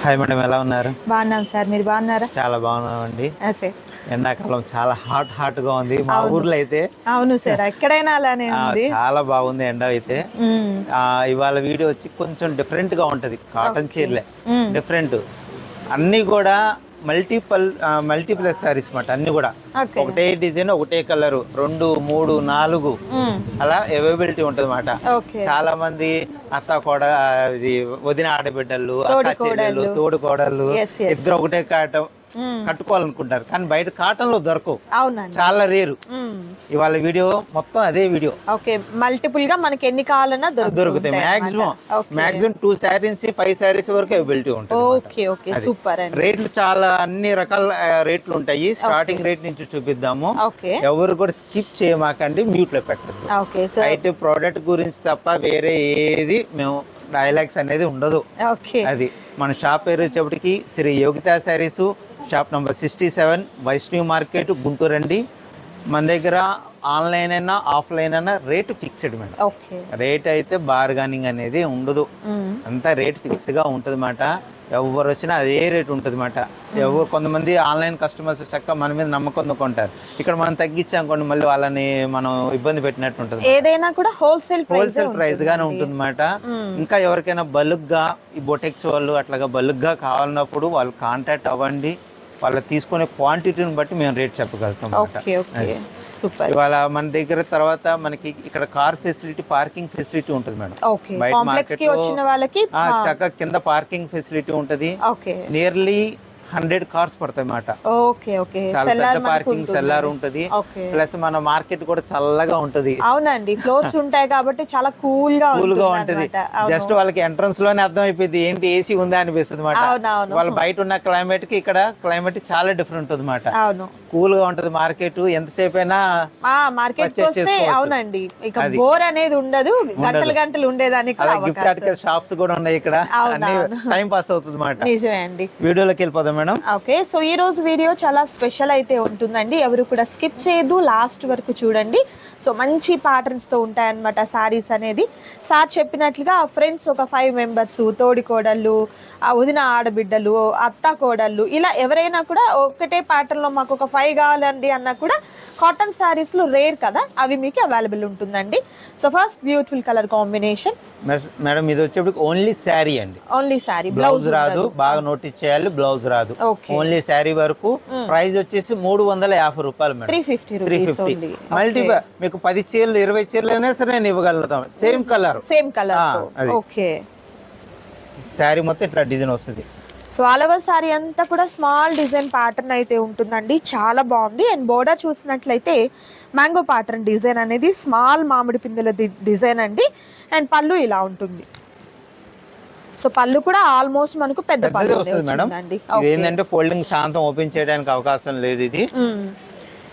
Hi madam, ఎలా ఉన్నారు? బాగున్నాం సార్, మీరు బాగున్నారా? చాలా బాగున్నామండి. సార్ ఎండాకాలం చాలా హాట్ గా ఉంది మా ఊర్లో అయితే. అవును సార్, ఎక్కడైనా అలానే ఉంది. చాలా బాగుంది ఎండ అయితే. ఇవాళ వీడియో వచ్చి కొంచెం డిఫరెంట్ గా ఉంటది. కాటన్ చీరలే డిఫరెంట్, అన్ని కూడా మల్టీప్లస్ సారీస్ మాట. అన్ని కూడా ఒకటే డిజైన్, ఒకటే కలర్, 2, 3, 4 అలా అవైలబిలిటీ ఉంటది మాట. చాలా మంది అత్త కూడా వదిన ఆడబిడ్డలు, అక్క చెల్లెలు, తోడు కోడళ్ళు ఇద్దరు ఒకటే కట్టుకోవాలనుకుంటారు, కానీ బయట కాటన్ లో దొరకవు, చాలా రేరు. ఇవాళ వీడియో మొత్తం అదే వీడియో. మల్టిపుల్ గా మనకి ఎన్ని కావాలన్నా దొరుకుతాయి. మాక్సిమం 2 శారీస్ 5 శారీస్ వరకు అవైలబిలిటీ ఉంటుంది. రేట్లు చాలా అన్ని రకాల రేట్లు ఉంటాయి. స్టార్టింగ్ రేట్ నుంచి చూపిద్దాము. ఎవరు కూడా స్కిప్ చేయమాకండి, మ్యూట్ లో పెట్టద్దు. అయితే ప్రోడక్ట్ గురించి తప్ప వేరే ఏది మేము డైలాగ్స్ అనేది ఉండదు. అది మన షాప్ పేరు వచ్చేప్పటికి Shri Yogita saris, shop number 67, Vaishnavi market, Guntur అండి. మన దగ్గర ఆన్లైన్ అయినా ఆఫ్లైన్ అయినా రేటు ఫిక్స్డ్ మేడం. రేట్ అయితే బార్గానింగ్ అనేది ఉండదు, అంతా రేట్ ఫిక్స్ గా ఉంటుంది మాట. ఎవరు వచ్చినా అదే రేట్ ఉంటుంది మాట. కొంతమంది ఆన్లైన్ కస్టమర్స్ చక్కగా మన మీద నమ్మకం కొంటారు. ఇక్కడ మనం తగ్గించాం మళ్ళీ వాళ్ళని మనం ఇబ్బంది పెట్టినట్టు ఉంటుంది. ఏదైనా కూడా హోల్సేల్ ప్రైస్ గానే ఉంటుంది మాట. ఇంకా ఎవరికైనా బల్క్ గా ఈ బొటెక్స్ వాళ్ళు అట్లాగా బల్క్ గా కావాలన్నప్పుడు వాళ్ళు కాంటాక్ట్ అవ్వండి. వాళ్ళు తీసుకునే క్వాంటిటీని బట్టి మేము రేట్ చెప్పగలుగుతాం. ఇవాళ మన దగ్గర తర్వాత మనకి ఇక్కడ కార్ ఫెసిలిటీ, పార్కింగ్ ఫెసిలిటీ ఉంటుంది మేడం. బయట మార్కెట్ చక్కగా కింద పార్కింగ్ ఫెసిలిటీ ఉంటది. నియర్లీ 100 కార్స్ పడతాయి మాట. చాలా పెద్ద పార్కింగ్ సెల్లార్ ఉంటది. ప్లస్ మన మార్కెట్ కూడా చల్లగా ఉంటది. అవునండి, ఫ్లోర్స్ ఉంటాయి కాబట్టి చాలా కూల్ గా ఉంటది. జస్ట్ వాళ్ళకి ఎంట్రన్స్ లోనే అర్థం అయిపోయింది ఏంటి ఏసీ ఉందా అనిపిస్తుంది మాట. వాళ్ళు బయట ఉన్న క్లైమేట్ కి ఇక్కడ క్లైమేట్ చాలా డిఫరెంట్ ఉంటుంది మాట. కూల్ గా ఉంటది మార్కెట్. ఎంతసేపు అయినా మార్కెట్ అవునండి, ఇక బోర్ అనేది ఉండదు. గంటలు ఉండేదానికి గిఫ్ట్ ఆర్టికల్ షాప్స్ కూడా ఉన్నాయి ఇక్కడ. టైం పాస్ అవుతుంది మాట. నిజమే అండి. వీడియోలోకి వెళ్ళిపోదాం మేడం. ఓకే, సో ఈ రోజు వీడియో చాలా స్పెషల్ అయితే ఉంటుందండి. ఎవరు కూడా స్కిప్ చేయదు, లాస్ట్ వరకు చూడండి. సో మంచి ప్యాటర్న్స్ తో ఉంటాయన్నమాట సారీస్ అనేది. సార్ చెప్పినట్లుగా ఫ్రెండ్స్ ఒక 5 మెంబర్స్, తోడి కోడళ్ళు, వదిన ఆడబిడ్డలు, అత్త కోడళ్ళు, ఇలా ఎవరైనా కూడా ఒకటే ప్యాటర్న్ లో మాకు ఒక 5 కావాలండి అన్నా కూడా కాటన్ సారీస్ లో రేర్ కదా, అవి మీకు అవైలబుల్ ఉంటుందండి. So first beautiful colour combination madam. ఇది వచ్చేప్పటికి ఓన్లీ శారీ అండి. ఓన్లీ శారీ, బ్లౌజ్ రాదు. బాగా నోటీస్ చేయాలి, బ్లౌజ్ రాదు. ఓన్లీ శారీ వరకు. ప్రైస్ వచ్చేసి 350 రూపాయలు మేడం. 350. మల్టీ మీకు 10 చీరలు 20 చీరలు అయినా సరే నేను ఇవ్వగలుగుతాం. Same colour. ఓకే, శారీ మొత్తం ఇట్లా డిజైన్ వస్తుంది. సో ఆల్ ఓవర్ సారీ అంతా కూడా స్మాల్ డిజైన్ ప్యాటర్న్ అయితే ఉంటుందండి. చాలా బాగుంది. అండ్ బోర్డర్ చూసినట్లయితే మ్యాంగో ప్యాటర్న్ డిజైన్ అనేది స్మాల్ మామిడి పిందెల డిజైన్ అండి. అండ్ పళ్ళు ఇలా ఉంటుంది. సో పళ్ళు కూడా ఆల్మోస్ట్ మనకు పెద్ద పళ్ళు వస్తుంది మేడం. ఏంటంటే ఫోల్డింగ్ శాంతం ఓపెన్ చేయడానికి అవకాశం లేదు.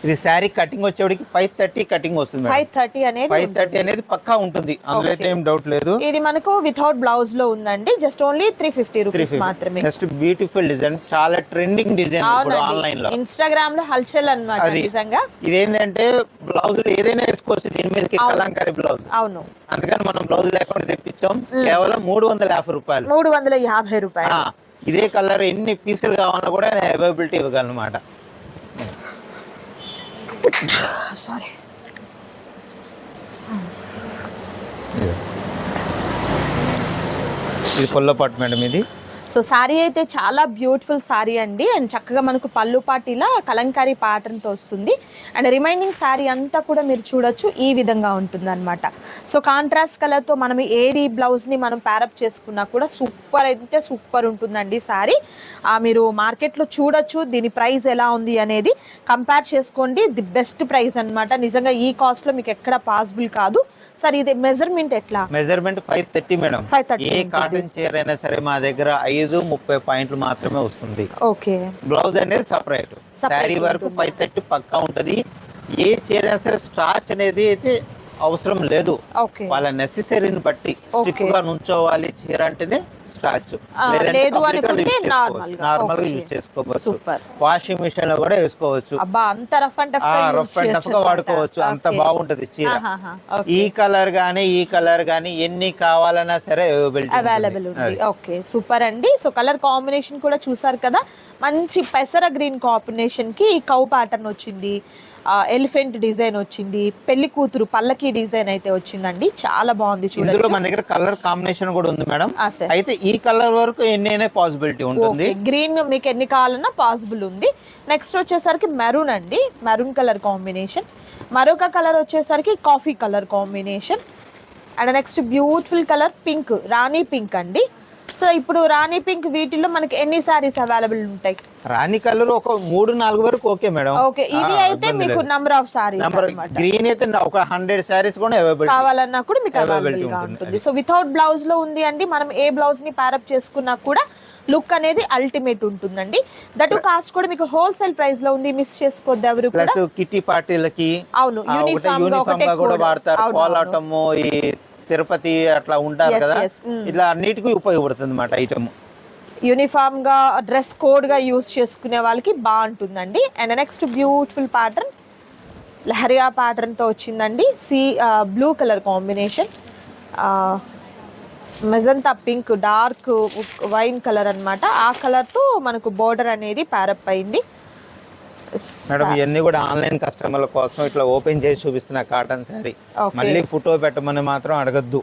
ఇది శారీ కటింగ్ వచ్చేవాడికి 530 కటింగ్ వస్తుంది. 530 అనేది పక్కా ఉంటుంది, అందులో అయితే ఏం డౌట్ లేదు. ఇది మనకు వితౌట్ బ్లౌజ్ లో ఉందండి. జస్ట్ ఓన్లీ 350 రూపీస్ మాత్రమే. జస్ట్ బ్యూటిఫుల్ డిజైన్, చాలా ట్రెండింగ్ డిజైన్ ఆన్లైన్ లో, ఇన్స్టాగ్రామ్ లో హల్చల్ అన్నమాట. నిజంగా ఇదేంటంటే బ్లౌజ్ ఏదైనా వేసుకోవచ్చు దీని మీద, కలంకారీ బ్లౌజ్. అవును, అందుకని మనం బ్లౌజ్ లేకుండా తెప్పించాం. కేవలం 350 రూపాయలు. 350 రూపాయలు. ఇదే కలర్ ఎన్ని పీసులు కావాలన్నా కూడా అవైలబిలిటీ ఇవ్వగలను అన్నమాట. సారీ, ఇది పొల్ల పాటు మేడం. ఇది సో సారీ అయితే చాలా బ్యూటిఫుల్ సారీ అండి. అండ్ చక్కగా మనకు పళ్ళు పాటిలా కలంకారీ ప్యాటర్న్తో వస్తుంది. అండ్ రిమైనింగ్ సారీ అంతా కూడా మీరు చూడొచ్చు ఈ విధంగా ఉంటుంది అనమాట. సో కాంట్రాస్ట్ కలర్తో మనం ఏది బ్లౌజ్ని మనం ప్యారప్ చేసుకున్నా కూడా సూపర్ అయితే సూపర్ ఉంటుందండి సారీ. మీరు మార్కెట్లో చూడొచ్చు దీని ప్రైస్ ఎలా ఉంది అనేది, కంపేర్ చేసుకోండి. ది బెస్ట్ ప్రైస్ అనమాట. నిజంగా ఈ కాస్ట్లో మీకు ఎక్కడ పాసిబుల్ కాదు. సార్ ఇది మెజర్మెంట్ ఎట్లా? Measurement 530 madam. ఏ కాటన్ చీర అయినా సరే మా దగ్గర 5-30 పాయింట్లు మాత్రమే వస్తుంది. ఓకే, బ్లౌజ్ అనేది సపరేట్. శారీ వరకు 530 పక్కా ఉంటది. ఏ చీర అయినా సరే స్టార్చ్ అనేది అయితే అవసరం లేదు. వాళ్ళ నెసెసరీని బట్టి స్టిఫ్ గా నుంచోవాలి చీర అంటేనే స్టార్చ్, లేదు అనుకుంటే నార్మల్ గా యూజ్ చేసుకోవచ్చు. వాషింగ్ మిషన్ లో కూడా వేసుకోవచ్చు. అంత రఫ్ అండ్ టఫ్ గా వాడుకోవచ్చు. అంత బాగుంటది చీర. ఈ కలర్ గానీ ఎన్ని కావాలన్నా సరే అవైలబుల్ ఉంది. ఓకే, సూపర్ అండి. సో కలర్ కాంబినేషన్ కూడా చూసారు కదా, మంచి పెసర గ్రీన్ కాంబినేషన్ కి కౌ ప్యాటర్న్ వచ్చింది, ఎలిఫెంట్ డిజైన్ వచ్చింది, పెళ్లి కూతురు పల్లకి డిజైన్ అయితే వచ్చిందండి. చాలా బాగుంది చూడండి. ఇందులో మన దగ్గర కలర్ కాంబినేషన్ కూడా ఉంది మేడం. అయితే ఈ కలర్ వరకు ఎన్ని పాసిబిలిటీ ఉంటుంది. గ్రీన్ మీకు ఎన్ని కావాలన్నా పాసిబుల్ ఉంది. నెక్స్ట్ వచ్చేసరికి మెరూన్ అండి, మెరూన్ కలర్ కాంబినేషన్. మరొక కలర్ వచ్చేసరికి coffee colour combination. And next beautiful colour pink, Rani pink అండి. సో ఇప్పుడు రాణి పింక్ వీటిలో మనకి ఎన్ని సారీస్ అవైలబుల్ ఉంటాయి? రాణి కలర్ ఒక 3-4 వరకు ఓకే మేడం. ఓకే, ఇది అయితే మీకు నంబర్ ఆఫ్ సారీస్ అన్నమాట. గ్రీన్ అయితే ఒక 100 సారీస్ కూడా అవైలబుల్ కావాలన్నా కూడా మీకు అవైలబుల్ గా ఉంటుంది. సో వితౌట్ బ్లౌజ్ లో ఉంది అండి. మనం ఏ బ్లౌజ్ ని ప్యారప్ చేసుకున్నా కూడా లుక్ అనేది అల్టిమేట్ ఉంటుందండి. దట్ కాస్ట్ కూడా మీకు హోల్సేల్ ప్రైస్ లో ఉంది, మిస్ చేసుకోవద్దు ఎవరు కూడా. ప్లస్ కిట్టి పార్టీలకి అవును యూనిఫామ్ గా కూడా వాడతారు. కోలాటము, ఈ తిరుపతి అట్లా ఉంటారు కదా, ఇట్లా అన్నిటికీ ఉపయోగపడుతుంది అన్నమాట ఐటమ్. యూనిఫామ్ గా డ్రెస్ కోడ్ గా యూస్ చేసుకునే వాళ్ళకి బాగుంటుందండి. And next beautiful pattern leheriya pattern తో వచ్చిందండి. Blue colour combination, magenta pink, dark wine colour అన్నమాట. ఆ కలర్ తో మనకు బోర్డర్ అనేది ప్యారప్ అయింది. మేడం ఇవన్నీ కూడా ఆన్లైన్ కస్టమర్ల కోసం ఇట్లా ఓపెన్ చేసి చూపిస్తున్న కాటన్ శారీ. మళ్ళీ ఫోటో పెట్టమని మాత్రం అడగద్దు.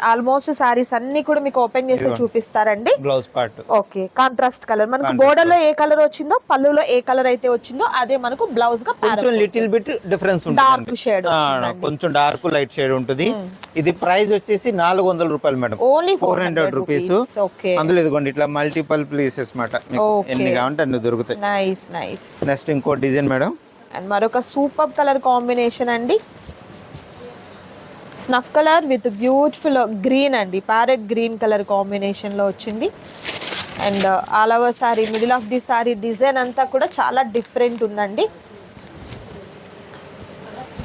ఆల్మోస్ట్ సారీస్ అన్ని కూడా మీకు ఓపెన్ చేసి చూపిస్తారండి. Blouse part okay, contrast colour మనకు బోర్డర్ లో ఏ కలర్ వచ్చిందో, పళ్ళులో ఏ కలర్ అయితే వచ్చిందో అదే మనకు బ్లౌజ్ గా కొంచెం లిటిల్ బిట్ డిఫరెన్స్ ఉంటుంది. డార్క్ షేడ్, కొంచెం డార్క్ లైట్ షేడ్ ఉంటుంది. ఇది ప్రైస్ వచ్చేసి 400 రూపాయలు మేడం. Only 400 rupees. అందులో ఇదిగోండి ఇట్లా మల్టిపల్ ప్లేసెస్ మాట, ఎన్ని కావాలంటే అన్ని దొరుకుతాయి. Nice nice. నెక్స్ట్ ఇంకో డిజైన్ మేడం. అండ్ మరొక సూపర్ కలర్ కాంబినేషన్ అండి, snuff colour with beautiful green అండి, ప్యారెట్ గ్రీన్ కలర్ కాంబినేషన్ లో వచ్చింది. And all over sorry, middle of the sorry design అంతా కూడా చాలా డిఫరెంట్ ఉందండి.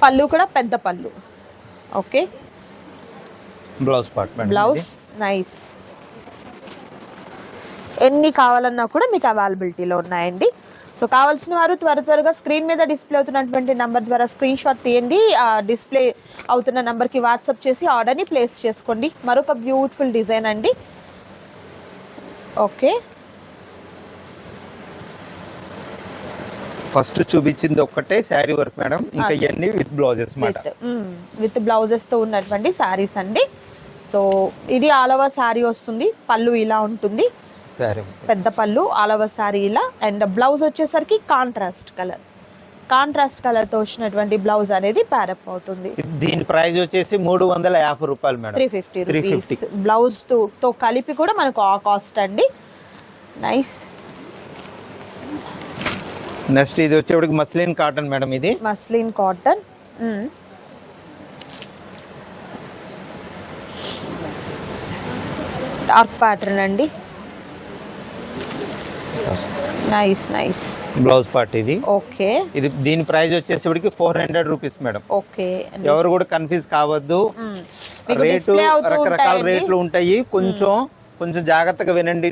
పళ్ళు కూడా పెద్ద పళ్ళు. Okay, blouse part madam. Blouse nice. ఎన్ని కావాలన్నా కూడా మీకు అవైలబిలిటీలో ఉన్నాయండి. సో కావాల్సిన వారు త్వరగా స్క్రీన్ మీద డిస్ప్లే అవుతున్నటువంటి నంబర్ ద్వారా స్క్రీన్ షాట్ తీయండి. డిస్ప్లే అవుతున్న నంబర్కి వాట్సాప్ చేసి ఆర్డర్ని ప్లేస్ చేసుకోండి. మరొక బ్యూటిఫుల్ డిజైన్ అండి. ఓకే, ఫస్ట్ చూపించింది ఒక్కటే శారీ వర్క్ మేడం, ఇంకా ఇవన్నీ విత్ బ్లౌజెస్ మాట. విత్ బ్లౌజెస్ తో ఉన్నటువంటి శారీస్ అండి. సో ఇది ఆల్ ఓవర్ శారీ వస్తుంది. పళ్ళు ఇలా ఉంటుంది, పెద్ద పళ్ళు, ఆల్ ఓవర్ శారీ ఇలా. అండ్ బ్లౌజ్ వచ్చేసరికి కాంట్రాస్ట్ కలర్ తో వచ్చినటువంటి బ్లౌజ్ అనేది ప్యారప్ అవుతుంది. దీని ప్రైస్ వచ్చేసి 350 రూపాయలు మేడం. 350 బ్లౌజ్ తో కలిపి కూడా మనకు ఆ కాస్ట్ అండి. నైస్. నెక్స్ట్ ఇది వచ్చేప్పటికి మస్లిన్ కాటన్ మేడం. ఇది మస్లిన్ కాటన్, డార్క్ ప్యాటర్న్ అండి. Nice nice. బ్లౌజ్ పార్ట్ ఇది. ఓకే, ఇది దీని ప్రైస్ వచ్చేసరికి 400 రూపీస్ మేడం. ఓకే, ఎవరు కూడా కన్ఫ్యూజ్ కావద్దు. రేటు రకరకాల రేట్లు ఉంటాయి. కొంచెం జాగ్రత్తగా వినండి.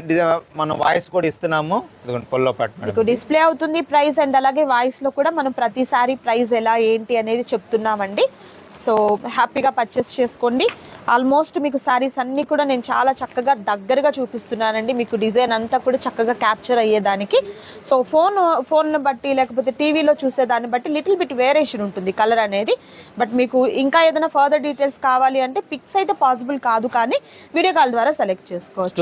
మనం వాయిస్ కూడా ఇస్తున్నాము. పొల్లో పార్ట్ మేడం డిస్ప్లే అవుతుంది ప్రైస్. అండ్ అలాగే వాయిస్ లో కూడా మనం ప్రతిసారి ప్రైస్ ఎలా ఏంటి అనేది చెప్తున్నామండి. సో హ్యాపీగా పర్చేస్ చేసుకోండి. ఆల్మోస్ట్ మీకు సారీస్ అన్నీ కూడా నేను చాలా చక్కగా దగ్గరగా చూపిస్తున్నానండి. మీకు డిజైన్ అంతా కూడా చక్కగా క్యాప్చర్ అయ్యేదానికి. సో ఫోన్ను బట్టి లేకపోతే టీవీలో చూసేదాన్ని బట్టి లిటిల్ బిట్ వేరియేషన్ ఉంటుంది కలర్ అనేది. బట్ మీకు ఇంకా ఏదైనా ఫర్దర్ డీటెయిల్స్ కావాలి అంటే పిక్స్ అయితే పాసిబుల్ కాదు, కానీ వీడియో కాల్ ద్వారా సెలెక్ట్ చేసుకోవచ్చు.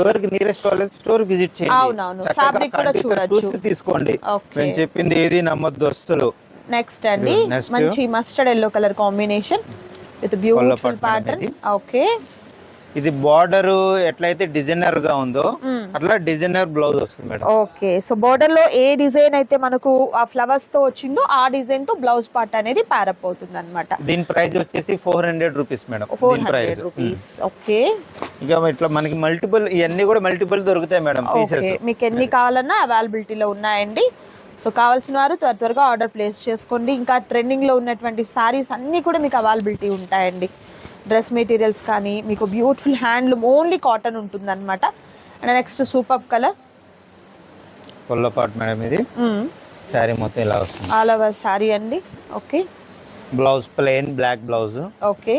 స్టోర్ విజిట్ చేయండి. అవునవును, ఫ్యాబ్రిక్ కూడా చూడొచ్చు, తీసుకోండి. నేను చెప్పింది ఏది నమ్మొద్దు అసలు. నెక్స్ట్ అండి మంచి mustard yellow colour combination with beautiful pattern. Okay, ఇది బార్డర్ ఎట్లయితే డిజైనర్ గా ఉందో అట్లా డిజైనర్ బ్లౌజ్ వస్తుంది మేడం. ఓకే, సో బార్డర్ లో ఏ డిజైన్ అయితే మనకు ఆ ఫ్లవర్స్ తో వచ్చిందో ఆ డిజైన్ తో బ్లౌజ్ పార్ట్ అనేది ప్యారప్ అవుతుంది అన్నమాట. దీని ప్రైస్ వచ్చేసి 400 రూపీస్ మేడం. 400 రూపీస్. ఓకే, ఇక ఇట్లా మనకి మల్టిపుల్ ఇవన్నీ కూడా మల్టిపుల్ దొరుకుతాయి మేడం పీసెస్. మీకు ఎన్ని కావాలన్నా అవైలబిలిటీలో ఉన్నాయండి. సో కావాల్సిన వారు త్వరగా ఆర్డర్ ప్లేస్ చేసుకోండి. ఇంకా ట్రెండింగ్లో ఉన్నటువంటి సారీస్ అన్నీ కూడా మీకు అవైలబిలిటీ ఉంటాయండి. డ్రెస్ మెటీరియల్స్ కానీ మీకు బ్యూటిఫుల్ హ్యాండ్లూమ్ ఓన్లీ కాటన్ ఉంటుందన్నమాట. అండ్ నెక్స్ట్ సూపర్ కలర్ పొల్ల పాట్ మేడం, ఇది శారీ మొత్తం ఇలా వస్తుంది. ఆల్ ఓవర్ శారీ అండి. Okay, blouse plain black blouse. Okay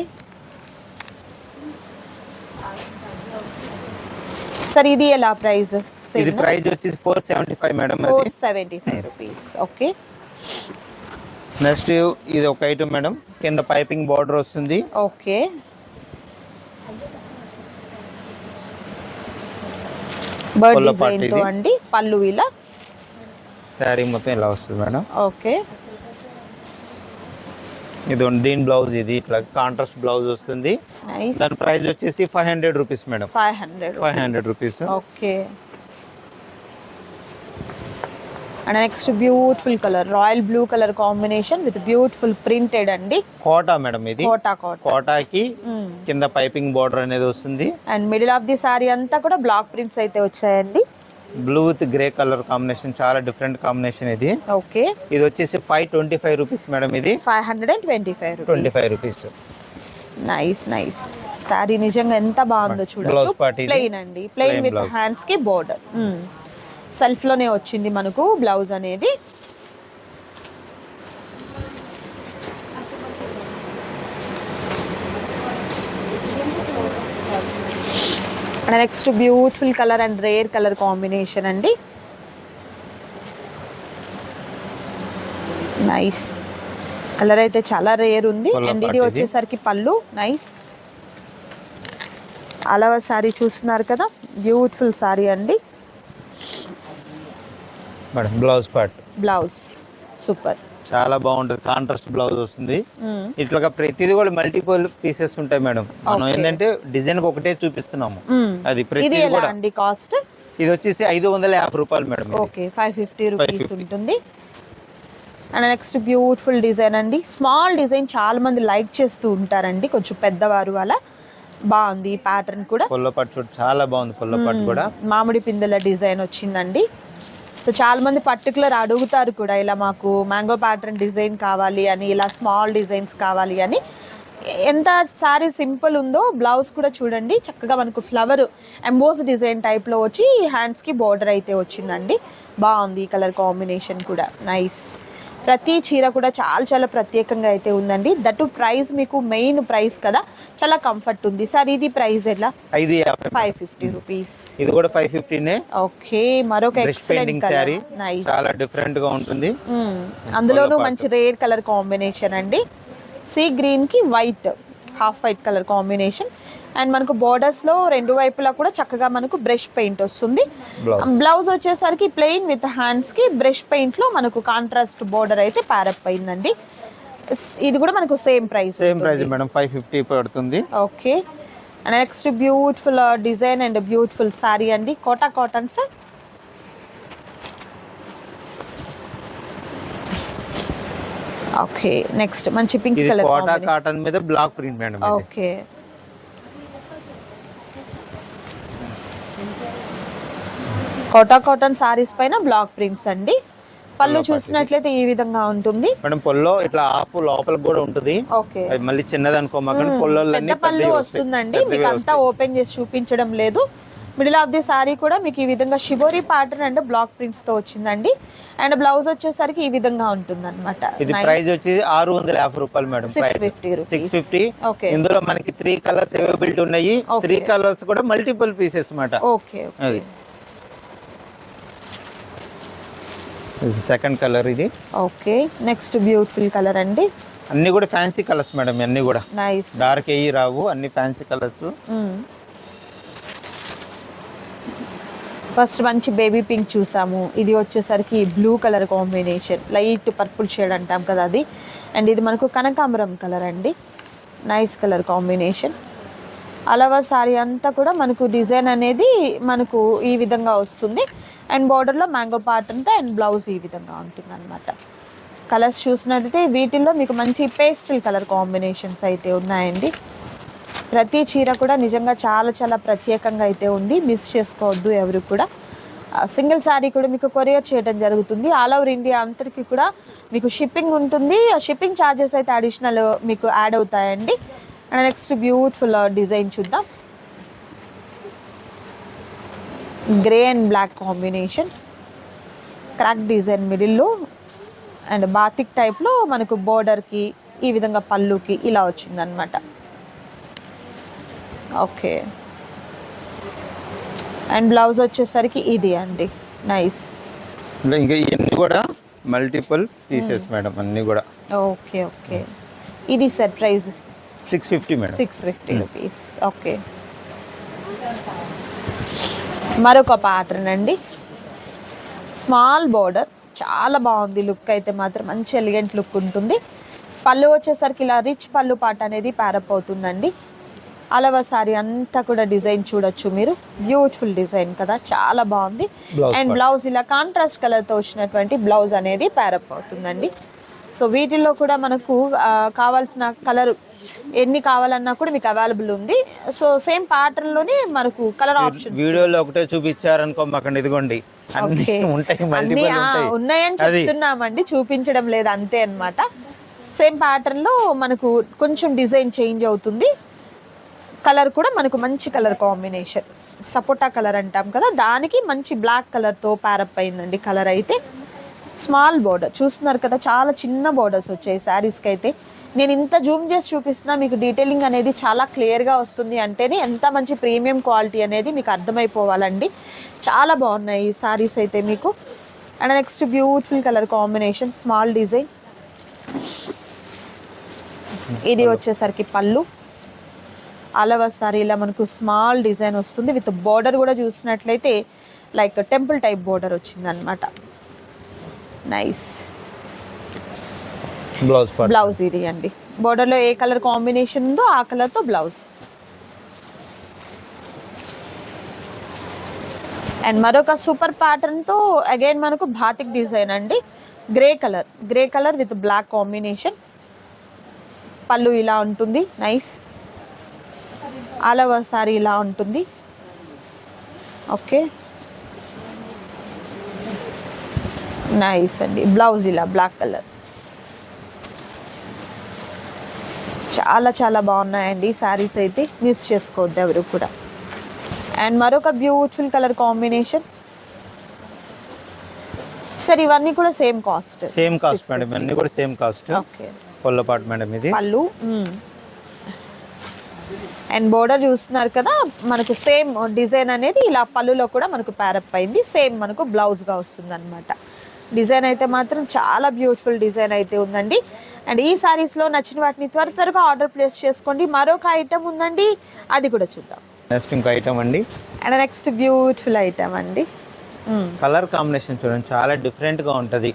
sir, ఇది ఎలా ప్రైస్? ఇది ప్రైస్ వచ్చేసి 475 మేడం, 475 రూపీస్. ఓకే, నెక్స్ట్ ఇది ఒక ఐటమ్ మేడం, కింద పైపింగ్ బార్డర్ వస్తుంది. ఓకే, బర్డ్ డిజైన్ తో అండి పళ్ళు ఇలా శారీ మొత్తం ఇలా వస్తుంది మేడం. ఓకే, ఇది దీని బ్లౌజ్, ఇది ఇట్లా కాంట్రాస్ట్ బ్లౌజ్ వస్తుంది. దాని ప్రైస్ వచ్చేసి 500 rupees madam. 500 rupees. Okay, and next beautiful colour royal blue colour combination with beautiful printed అండి. కోటా మేడం, ఇది కోటాకి Hmm. కింద పైపింగ్ బార్డర్ అనేది వస్తుంది. And middle of the sorry అంతా కూడా బ్లాక్ ప్రింట్స్ అయితే వచ్చాయండి. Blue with grey colour combination, చాలా డిఫరెంట్ కాంబినేషన్ ఇది. ఓకే, ఇది వచ్చేసి 525 రూపీస్ మేడం. ఇది 525 రూపీస్. నైస్ సారీ నిజంగా ఎంత బాగుందో చూడండి. ప్లెయిన్ అండి, ప్లెయిన్ విత్ హ్యాండ్స్ కి బోర్డర్. సెల్ఫ్ లోనే వచ్చింది మనకు బ్లౌజ్ అనేది. And next beautiful colour and rare colour combination అండి. నైస్ కలర్ అయితే చాలా రేర్ ఉంది. అండ్ ఇది వచ్చేసరికి పళ్ళు. నైస్ అలా సారీ చూస్తున్నారు కదా, బ్యూటిఫుల్ సారీ అండి. Madam blouse part, blouse super, చాలా బాగుంటుంది. కాంట్రాస్ట్ బ్లౌజ్ వస్తుంది. ఇట్లా ప్రతిదీ కూడా మల్టిపుల్ పీసెస్ ఉంటాయి మేడం. మనం ఏంటంటే డిజైన్ ఒకటే చూపిస్తున్నాము. అది ప్రతిదీ కూడా అండి. కాస్ట్ ఇది వచ్చేసి 550 రూపాయలు మేడం. ఓకే, 550 రూపీస్ ఉంటుంది. అండ్ నెక్స్ట్ బ్యూటిఫుల్ డిజైన్ అండి. స్మాల్ డిజైన్ చాలా మంది లైక్ చేస్తూ ఉంటారండి, కొంచెం పెద్దవారు అలా. బాగుంది ప్యాటర్న్ కూడా. పొల్లపాటు చూడు, చాలా బాగుంది. పొల్లపాటు కూడా మామిడి పిందెల డిజైన్ వచ్చిందండి. సో చాలా మంది పర్టికులర్ అడుగుతారు కూడా, ఇలా మాకు మ్యాంగో ప్యాటర్న్ డిజైన్ కావాలి అని, ఇలా స్మాల్ డిజైన్స్ కావాలి అని. ఎంత సారీ సింపుల్ ఉందో బ్లౌజ్ కూడా చూడండి, చక్కగా మనకు ఫ్లవర్ ఎంబోస్ డిజైన్ టైప్లో వచ్చి హ్యాండ్స్కి బోర్డర్ అయితే వచ్చిందండి. బాగుంది కలర్ కాంబినేషన్ కూడా. నైస్. ప్రతి చీర కూడా చాలా ప్రత్యేకంగా అయితే ఉందండి. దట్టు ప్రైస్ మీకు మెయిన్ ప్రైస్ కదా, చాలా కంఫర్ట్ ఉంది. సార్ ఇది ప్రైస్ ఎలా? 550 రూపీస్. ఇది కూడా 550నే. ఓకే, మరొక ఎక్సలెంట్ సారీ, చాలా డిఫరెంట్ గా ఉంటుంది. అందులోనూ మంచి రేర్ కలర్ కాంబినేషన్ అండి. సీ గ్రీన్ కి white, half white colour combination. And మనకు బోర్డర్స్ లో రెండు వైపులా కూడా చక్కగా మనకు బ్రష్ పెయింట్ వస్తుంది. బ్లౌజ్ వచ్చేసరికి ప్లెయిన్ విత్ హ్యాండ్స్ కి బ్రష్ పెయింట్ లో మనకు కాంట్రాస్ట్ బోర్డర్ అయితే ప్యారప్ అయిందండి. ఇది కూడా మనకు సేమ్ ప్రైస్ మేడం, 550 పడుతుంది. Okay, next beautiful design and beautiful sari అండి. Kota cotton sir. Okay, next మంచి పింక్ కలర్ కోటా కాటన్ మీద black print madam. Okay, Kota cotton saris పైన బ్లాక్ ప్రింట్స్ అండి. పళ్ళు చూసినట్లయితే ఈ విధంగా ఉంటుంది మేడం. పొల్లో ఇట్లా హాఫ్ లోపల కూడా ఉంటుంది. ఓకే, మళ్ళీ చిన్నది అనుకోమాకండి, పొల్లోలన్నీ పళ్ళు వస్తుందండి. మీకు అంతా ఓపెన్ చేసి చూపించడం లేదు. మిడిల్ ఆఫ్ ది సారీ కూడా మీకు ఈ విధంగా shibori pattern and block prints తో వచ్చిందండి. అండ్ బ్లౌజ్ వచ్చేసరికి ఈ విధంగా ఉంటుంది అనమాట. ఇది ప్రైస్ వచ్చి 650 రూపాయలు మేడం. 650. ఓకే, ఇందులో మనకి 3 కలర్స్ అవైలబిలిటీ ఉన్నాయి. 3 కలర్స్ కూడా మల్టిపుల్ పీసెస్ అన్నమాట. ఓకే, సెకండ్ కలర్ ఇది. ఓకే, నెక్స్ట్ బ్యూటిఫుల్ కలర్ అండి. అన్ని కూడా ఫ్యాన్సీ కలర్స్ మేడం, అన్ని కూడా నైస్. డార్క్ అయ్యి రావు, అన్ని ఫ్యాన్సీ కలర్స్. ఫస్ట్ మంచి బేబీ పింక్ చూసాము. ఇది వచ్చేసరికి blue colour combination, light purple shade అంటాం కదా అది. అండ్ ఇది మనకు కనకాంబరం కలర్ అండి. Nice colour combination. అలవా సారీ అంతా కూడా మనకు డిజైన్ అనేది మనకు ఈ విధంగా వస్తుంది. అండ్ బార్డర్లో మ్యాంగో ప్యాటర్న్తో అండ్ బ్లౌజ్ ఈ విధంగా ఉంటుంది అనమాట. కలర్స్ చూసినట్లయితే వీటిల్లో మీకు మంచి పేస్టల్ కలర్ కాంబినేషన్స్ అయితే ఉన్నాయండి. ప్రతి చీర కూడా నిజంగా చాలా ప్రత్యేకంగా అయితే ఉంది. మిస్ చేసుకోవద్దు ఎవరు కూడా. సింగిల్ శారీ కూడా మీకు కొరియర్ చేయడం జరుగుతుంది. ఆల్ ఓవర్ ఇండియా అంతటికి కూడా మీకు షిప్పింగ్ ఉంటుంది. షిప్పింగ్ ఛార్జెస్ అయితే అడిషనల్ మీకు యాడ్ అవుతాయండి. అండ్ నెక్స్ట్ బ్యూటిఫుల్ డిజైన్ చూద్దాం. Grey and black combination, crack design మిడిల్లో అండ్ బాతిక్ టైప్లో మనకు బోర్డర్కి ఈ విధంగా పళ్ళుకి ఇలా వచ్చిందనమాట. ఓకే, అండ్ బ్లౌజ్ వచ్చేసరికి ఇది అండి. నైస్. ఇంకా ఇవన్నీ కూడా మల్టిపుల్ పీసెస్ మేడం, అన్ని కూడా. ఓకే ఓకే, ఇది set price 650 madam. 650 rupees. Okay, మరొక ప్యాటర్న్ అండి. స్మాల్ బోర్డర్, చాలా బాగుంది లుక్ అయితే మాత్రం, మంచి ఎలిగెంట్ లుక్ ఉంటుంది. పళ్ళు వచ్చేసరికి ఇలా రిచ్ పళ్ళు పాట అనేది ప్యారప్ అవుతుందండి. అలవా సారీ అంతా కూడా డిజైన్ చూడొచ్చు మీరు, బ్యూటిఫుల్ డిజైన్ కదా, చాలా బాగుంది. అండ్ బ్లౌజ్ ఇలా కాంట్రాస్ట్ కలర్తో వచ్చినటువంటి బ్లౌజ్ అనేది ప్యారప్ అవుతుందండి. సో వీటిల్లో కూడా మనకు కావాల్సిన కలర్ ఎన్ని కావాలన్నా కూడా మీకు అవైలబుల్ ఉంది. సో సేమ్ ప్యాటర్న్ లోనే మనకు కలర్ ఆప్షన్. వీడియోలో ఒకటే చూపించారనుకో మాకండి, ఇదిగోండి అన్ని ఉంటాయి, ఉన్నాయని చెప్తున్నామండి, చూపించడం లేదు అంతే అన్నమాట. సేమ్ ప్యాటర్న్ లో మనకు కొంచెం డిజైన్ చేంజ్ అవుతుంది. కలర్ కూడా మనకు మంచి కలర్ కాంబినేషన్, సపోటా కలర్ అంటాం కదా, దానికి మంచి బ్లాక్ కలర్తో ప్యారప్ అయిందండి. కలర్ అయితే స్మాల్ బోర్డర్ చూస్తున్నారు కదా, చాలా చిన్న బోర్డర్స్ వచ్చాయి శారీస్కి అయితే. నేను ఇంత జూమ్ చేసి చూపిస్తున్నా మీకు డీటెయిలింగ్ అనేది చాలా క్లియర్గా వస్తుంది అంటేనే ఎంత మంచి ప్రీమియం క్వాలిటీ అనేది మీకు అర్థమైపోవాలండి. చాలా బాగున్నాయి ఈ శారీస్ అయితే మీకు. And next beautiful colour combination, small design. ఇది వచ్చేసరికి పళ్ళు. అలవా సారీ ఇలా మనకు స్మాల్ డిజైన్ వస్తుంది విత్ బోర్డర్ కూడా చూసినట్లయితే లైక్ టెంపుల్ టైప్ బోర్డర్ వచ్చింది అనమాట. నైస్. బ్లౌజ్ ఇది అండి, బోర్డర్లో ఏ కలర్ కాంబినేషన్ ఉందో ఆ కలర్తో బ్లౌజ్. అండ్ మరొక సూపర్ ప్యాటర్న్తో అగైన్ మనకు బాతిక్ డిజైన్ అండి. Grey colour with black combination. పళ్ళు ఇలా ఉంటుంది, నైస్. ఆల్ ఓవర్ సారీ ఇలా ఉంటుంది. ఓకే, నైస్ అండి. బ్లౌజ్ ఇలా బ్లాక్ కలర్. చాలా చాలా బాగున్నాయండి శారీస్ అయితే, మిస్ చేసుకోవద్దు ఎవరు కూడా. అండ్ మరొక బ్యూటిఫుల్ కలర్ కాంబినేషన్. సార్ ఇవన్నీ కూడా సేమ్ కాస్ట్ మేడం, ఇవన్నీ కూడా సేమ్ కాస్ట్. ఓకే, పళ్ళు పార్ట్ మేడం ఇది. పళ్ళు అండ్ బోర్డర్ చూస్తున్నారు కదా, మనకు సేమ్ డిజైన్ అనేది ఇలా పళ్ళులో కూడా మనకు ప్యారప్ అయింది. సేమ్ మనకు బ్లౌజ్గా వస్తుంది అనమాట. డిజైన్ అయితే మాత్రం చాలా బ్యూటిఫుల్ డిజైన్ అయితే ఉందండి. అండ్ ఈ సారీస్లో నచ్చిన వాటిని త్వరగా ఆర్డర్ ప్లేస్ చేసుకోండి. మరొక ఐటమ్ ఉందండి, అది కూడా చూద్దాం. నెక్స్ట్ ఇంకో ఐటమ్ అండి. అండ్ నెక్స్ట్ బ్యూటిఫుల్ ఐటమ్ అండి. కలర్ కాంబినేషన్ చూడండి, చాలా డిఫరెంట్ గా ఉంటది.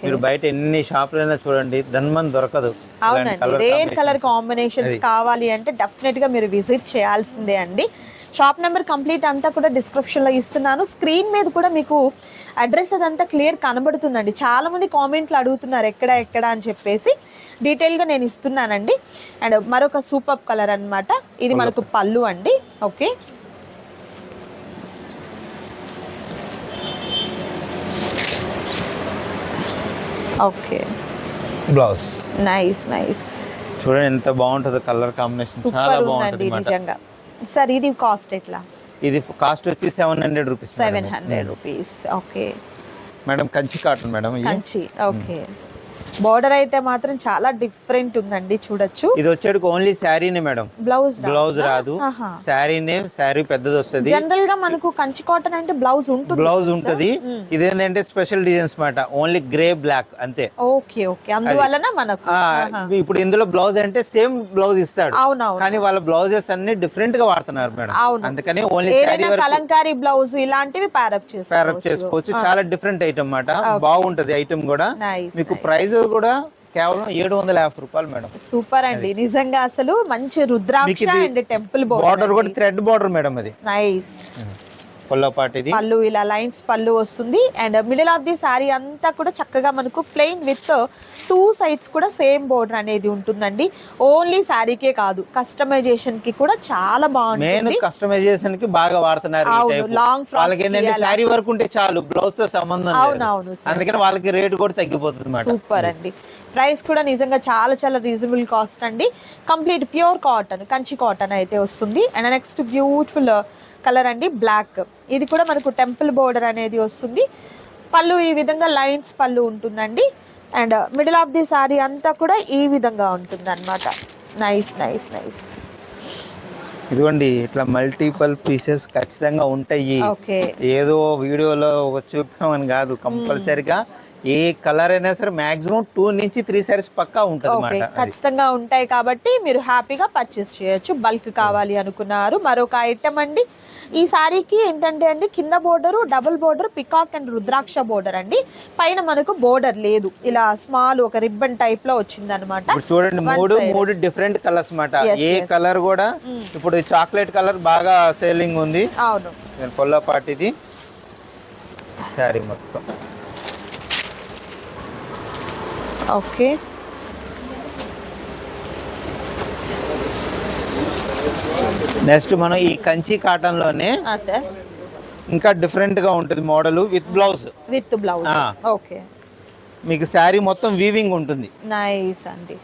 మీరు బయట ఎన్ని షాపులైనా చూడండి, ధన్మన్ దొరకదు. అవునండి, రేర్ కలర్ కాంబినేషన్స్ కావాలి అంటే డెఫినెట్ గా మీరు విజిట్ చేయాల్సిందే అండి. షాప్ నెంబర్ కంప్లీట్ అంతా కూడా డిస్క్రిప్షన్ లో ఇస్తున్నాను. స్క్రీన్ మీద కూడా మీకు అడ్రస్ అదంతా క్లియర్ కనబడుతుందండి. చాలా మంది కామెంట్లు అడుగుతున్నారు ఎక్కడ అని చెప్పేసి, డీటెయిల్ గా నేను ఇస్తున్నానండి. అండ్ మరొక సూపర్ కలర్ అన్నమాట, ఇది మనకు పళ్ళు అండి. Okay, okay, blouse. నైస్. చూడండి ఎంత బాగుంటుందో కలర్ కాంబినేషన్, చాలా బాగుంటుంది నిజంగా. సార్ ఇది కాస్ట్ ఎట్లా? ఇది కాస్ట్ వచ్చి 700 rupees. 700 rupees. Okay madam, Kanchi cotton madam. Kanchi. Okay, border అయితే మాత్రం చాలా డిఫరెంట్ ఉందండి, చూడొచ్చు. ఇది వచ్చేటికి ఓన్లీ శారీనే మేడం, బ్లౌజ్ రాదు. శారీనే, శారీ పెద్దది వస్తుంది. జనరల్ గా మనకు కంచి కాటన్ అంటే బ్లౌజ్ ఉంటుంది. ఇదేంటంటే స్పెషల్ డిజైన్స్ మాట, ఓన్లీ గ్రే బ్లాక్ అంతే. ఓకే, అందువలన మనకు ఇప్పుడు ఇందులో బ్లౌజ్ అంటే సేమ్ బ్లౌజ్ ఇస్తాడు, కానీ వాళ్ళ బ్లౌజెస్ అన్ని డిఫరెంట్ గా వాడుతున్నారు మేడం. అందుకని ఓన్లీ కలంకారీ బ్లౌజ్ ఇలాంటివి ప్యారప్ చేసుకోవచ్చు. చాలా డిఫరెంట్ ఐటమ్ మాట, బాగుంటది ఐటమ్ కూడా. మీకు ప్రైస్ కూడా కేవలం 750 రూపాయలు మేడం. సూపర్ అండి, నిజంగా అసలు మంచి రుద్రాక్ష అండ్ టెంపుల్ బోర్డర్ కూడా థ్రెడ్ బోర్డర్ మేడం. అది నైస్. పళ్ళుపాటు ఇది. పళ్ళు ఇలా లైన్స్ పళ్ళు వస్తుంది. And middle of the sorry అంతా కూడా చక్కగా మనకు ప్లెయిన్ విత్ 2 సైడ్స్ కూడా సేమ్ బోర్డర్ అనేది ఉంటుందండి. ఓన్లీ సారీకే కాదు, కస్టమైజేషన్ కి కూడా చాలా బాగుంటుంది. మెయిన్ కస్టమైజేషన్ కి బాగా వాడుతున్నారు ఈ టైప్. లాంగ్ వాళ్ళకి ఏంటంటే సారీ వర్క్ ఉంటే చాలు, బ్లౌజ్ తో సంబంధం లేదు. అవునవును, అందుకని వాళ్ళకి రేట్ కూడా తగ్గిపోతుంది అన్నమాట. సూపర్ అండి. ప్రైస్ కూడా నిజంగా చాలా చాలా రీజనబుల్ కాస్ట్ అండి. Complete pure cotton, Kanchi cotton అయితే వస్తుంది. అండ్ నెక్స్ట్ బ్యూటిఫుల్ కలర్ అండి, బ్లాక్. ఇది కూడా మనకు టెంపుల్ బోర్డర్ అనేది వస్తుంది. పళ్ళు ఈ విధంగా లైన్స్ పళ్ళు ఉంటుందండి. And middle of the sorry అంతా కూడా ఈ విధంగా ఉంటుంది అన్నమాట. Nice nice nice. ఇదిగోండి ఇట్లా మల్టిపుల్ పీసెస్ ఖచ్చితంగా ఉంటాయి. ఏదో వీడియోలో చూపామని కాదు, కంపల్సరిగా ఏ కలర్ అయినా సరే మాక్సిమం 2 నుంచి 3 సారీస్ పక్కా ఉంటుంది. ఖచ్చితంగా ఉంటాయి కాబట్టి మీరు హ్యాపీగా పర్చేస్ చేయొచ్చు. బల్క్ కావాలి అనుకున్నారు. మరొక ఐటమ్ అండి, ఈ సారీకి ఏంటంటే అండి కింద border double border peacock and rudraksha border అండి. పైన మనకు బోర్డర్ లేదు, ఇలా స్మాల్ ఒక రిబ్బన్ టైప్ లో వచ్చింది అనమాట. చూడండి మూడు డిఫరెంట్ కలర్స్ అన్నమాట. ఏ కలర్ కూడా ఇప్పుడు చాక్లెట్ కలర్ బాగా సేలింగ్ ఉంది. అవును, పళ్ళుపాటు ఇది సారీ మొత్తం. ఓకే, నెక్స్ట్ మనం ఈ కంచి కాటన్ లోనే ఇంకా డిఫరెంట్ గా ఉంటుంది మోడల్ విత్ బ్లౌజ్. ఓకే, మీకు శారీ మొత్తం వీవింగ్ ఉంటుంది. నైస్ అండి.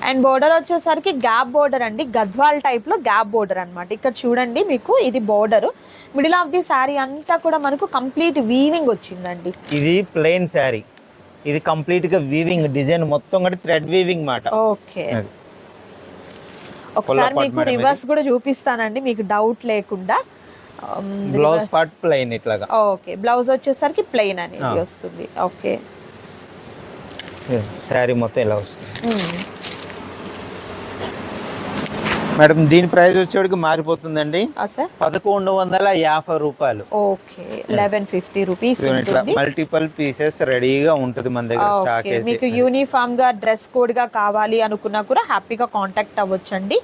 అండ్ బోర్డర్ వచ్చేసరికి గ్యాప్ బోర్డర్ అండి, గద్వాల్ టైప్ లో గ్యాప్ బోర్డర్ అన్నమాట. ఇక్కడ చూడండి మీకు ఇది border. Middle of the sorry అంతా కూడా మనకు కంప్లీట్ వీవింగ్ వచ్చిందండి. ఇది ప్లెయిన్ సారీ, ఇది కంప్లీట్ గా వీవింగ్ డిజైన్ మొత్తం కూడా థ్రెడ్ వీవింగ్ మాట. ఓకే, ఒకసారి మీకు రివర్స్ కూడా చూపిస్తానండి మీకు డౌట్ లేకుండా. బ్లౌజ్ పార్ట్ ప్లెయిన్ ఇట్లాగా. ఓకే, బ్లౌజ్ వచ్చేసరికి ప్లెయిన్ అనేది వస్తుంది. ఓకే, సారీ మొత్తం ఇలా వస్తుంది. మేడం దీని ప్రైస్ వచ్చేటికి మారిపోతుందండి, 1150 రూపాయలు. Okay, 1150 rupees. మల్టిపుల్ పీసెస్ రెడీగా ఉంటుంది మన దగ్గర స్టాక్. మీకు యూనిఫామ్ గా డ్రెస్ కోడ్ గా కావాలి అనుకున్నా కూడా హ్యాపీగా కాంటాక్ట్ అవ్వచ్చండి.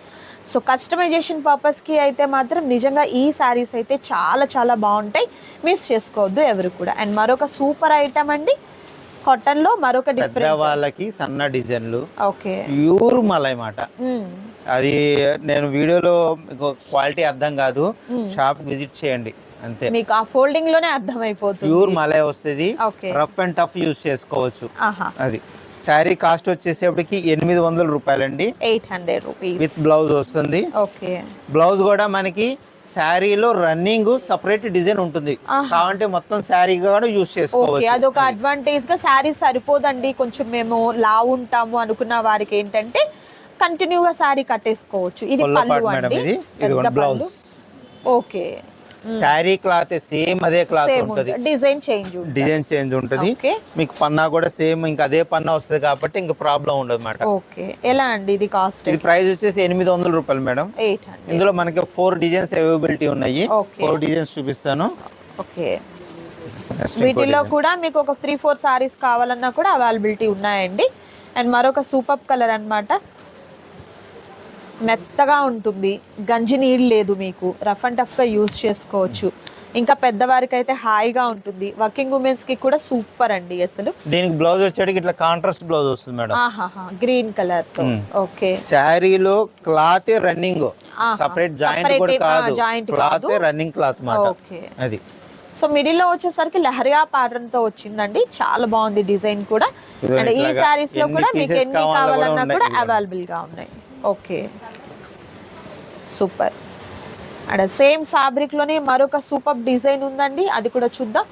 సో కస్టమైజేషన్ పర్పస్ కి అయితే మాత్రం నిజంగా ఈ సారీస్ అయితే చాలా చాలా బాగుంటాయి, మిస్ చేసుకోవద్దు ఎవరు కూడా. అండ్ మరొక సూపర్ ఐటమ్ అండి, కాటన్ లో మరొక డిఫరెంట్ వాళ్ళకి సన్న డిజైన్లు. ఓకే, ప్యూర్ మలై మాట. అది నేను వీడియోలో మీకు క్వాలిటీ అర్థం కాదు, షాప్ విజిట్ చేయండి అంతే, మీకు ఆ ఫోల్డింగ్ లోనే అర్థం అయిపోతుంది. ప్యూర్ మలై వస్తుంది, రఫ్ అండ్ టఫ్ యూజ్ చేసుకోవచ్చు. అది శారీ కాస్ట్ వచ్చేసేపటికి 800 రూపాయలండి, 800 రూపీస్ విత్ బ్లౌజ్ వస్తుంది. ఓకే, బ్లౌజ్ కూడా మనకి శారీలో రన్నింగ్ సెపరేట్ డిజైన్ ఉంటుంది కాబట్టి మొత్తం శారీ కూడా యూజ్ చేసుకోవచ్చు. అదొక అడ్వాంటేజ్ గా. శారీ సరిపోదండి, కొంచెం మేము లావు ఉంటాము అనుకున్న వారికి ఏంటంటే కంటిన్యూగా శారీ కట్టేసుకోవచ్చు. ఇది పళ్ళు అండి, blouse. Okay, sari cloth same అదే క్లాత్ ఉంటుంది, డిజైన్ చేంజ్ ఉంటుంది. మీకు పన్నా కూడా సేమ్ ఇంకా అదే పన్నా వస్తుంది కాబట్టి ఇంకా ప్రాబ్లం ఉండదు అన్నమాట. ఓకే, ఎలా అండి ఇది కాస్ట్? ఇది ప్రైస్ వచ్చేసి 800 రూపాయలు మేడం. 800. ఇందులో మనకి 4 డిజైన్స్ అవైలబిలిటీ ఉన్నాయి. 4 డిజైన్స్ చూపిస్తాను. ఓకే, వీటిలో కూడా మీకు ఒక 3-4 సారీస్ కావాలన్నా కూడా అవైలబిలిటీ ఉన్నాయండి. అండ్ మరొక సూపర్ కలర్ అన్నమాట, మెత్తగా ఉంటుంది, గంజి నీళ్ళు లేదు, మీకు రఫ్ అండ్ టఫ్ గా యూజ్ చేసుకోవచ్చు. ఇంకా పెద్దవారికి అయితే హాయిగా ఉంటుంది. వర్కింగ్ ఉమెన్స్ కి కూడా సూపర్ అండి. అసలు దీనికి బ్లౌజ్ వచ్చేటికి ఇట్లా కాంట్రాస్ట్ బ్లౌజ్ వస్తుంది మేడం, గ్రీన్ కలర్ తో. ఓకే, శారీలో క్లాత్ రన్నింగ్, సెపరేట్ జాయింట్ కూడా కాదు, క్లాత్ రన్నింగ్ క్లాత్ మాట. ఓకే, అది. సో మిడిల్ లో వచ్చేసరికి లహరియా ప్యాటర్న్ తో వచ్చిందండి, చాలా బాగుంది డిజైన్ కూడా. అండ్ ఈ సారీస్ లో కూడా మీకు ఎన్ని కావాలన్నా కూడా అవైలబుల్ గా ఉన్నాయి. Okay, super. And same fabric లోనే మరొక సూపర్ డిజైన్ ఉందండి, అది కూడా చూద్దాం.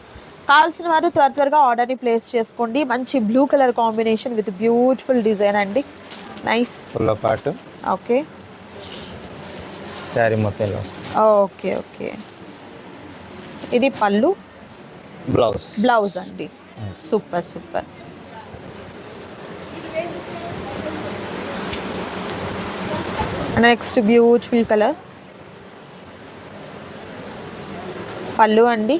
కావాల్సిన వారు త్వరగా ఆర్డర్ ని ప్లేస్ చేసుకోండి. మంచి blue colour combination with beautiful design అండి, నైస్. పాటు. ఓకే, సారీ మొత్తం. ఓకే ఓకే, ఇది పళ్ళు, బ్లౌజ్ అండి. Super super. Next beautiful colour, పళ్ళు అండి.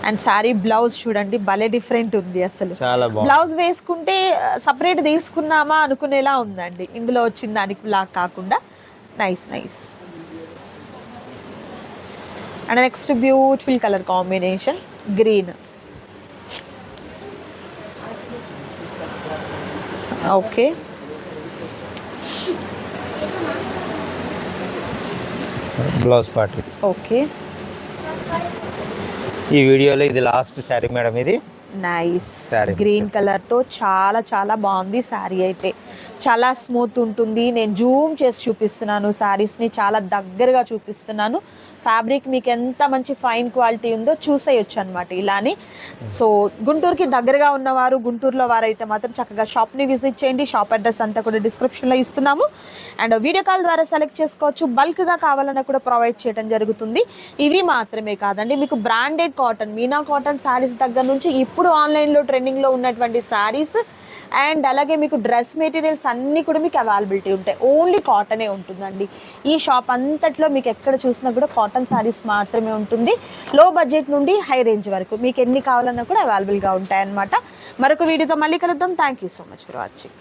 అండ్ సారీ బ్లౌజ్ చూడండి, భలే డిఫరెంట్ ఉంది అసలు. బ్లౌజ్ వేసుకుంటే సపరేట్ తీసుకున్నామా అనుకునేలా ఉందండి, ఇందులో వచ్చిన దానికి లాగా కాకుండా. Nice nice. And next beautiful colour combination green. Okay, blouse part. Okay, ఈ వీడియోలో ఇది లాస్ట్ శారీ మేడం. ఇది నైస్ గ్రీన్ కలర్ తో చాలా చాలా బాగుంది శారీ. అయితే చాలా స్మూత్ ఉంటుంది. నేను జూమ్ చేసి చూపిస్తున్నాను శారీస్ ని, చాలా దగ్గరగా చూపిస్తున్నాను. ఫ్యాబ్రిక్ మీకు ఎంత మంచి ఫైన్ క్వాలిటీ ఉందో చూసేయొచ్చు అనమాట ఇలాని. సో గుంటూరుకి దగ్గరగా ఉన్నవారు, గుంటూరులో వారైతే మాత్రం చక్కగా షాప్ని విజిట్ చేయండి. షాప్ అడ్రస్ అంతా కూడా డిస్క్రిప్షన్లో ఇస్తున్నాము. అండ్ వీడియో కాల్ ద్వారా సెలెక్ట్ చేసుకోవచ్చు. బల్క్గా కావాలన్నా కూడా ప్రొవైడ్ చేయడం జరుగుతుంది. ఇవి మాత్రమే కాదండి, మీకు branded cotton, Meena cotton saris దగ్గర నుంచి ఇప్పుడు ఆన్లైన్లో ట్రెండింగ్లో ఉన్నటువంటి శారీస్ అండ్ అలాగే మీకు డ్రెస్ మెటీరియల్స్ అన్నీ కూడా మీకు అవైలబిలిటీ ఉంటాయి. ఓన్లీ కాటనే ఉంటుందండి ఈ షాప్ అంతట్లో. మీకు ఎక్కడ చూసినా కూడా కాటన్ శారీస్ మాత్రమే ఉంటుంది. లో బడ్జెట్ నుండి హై రేంజ్ వరకు మీకు ఎన్ని కావాలన్నా కూడా అవైలబుల్గా ఉంటాయి అన్నమాట. మరొక వీడియోతో మళ్ళీ కలుద్దాం. Thank you so much for watching.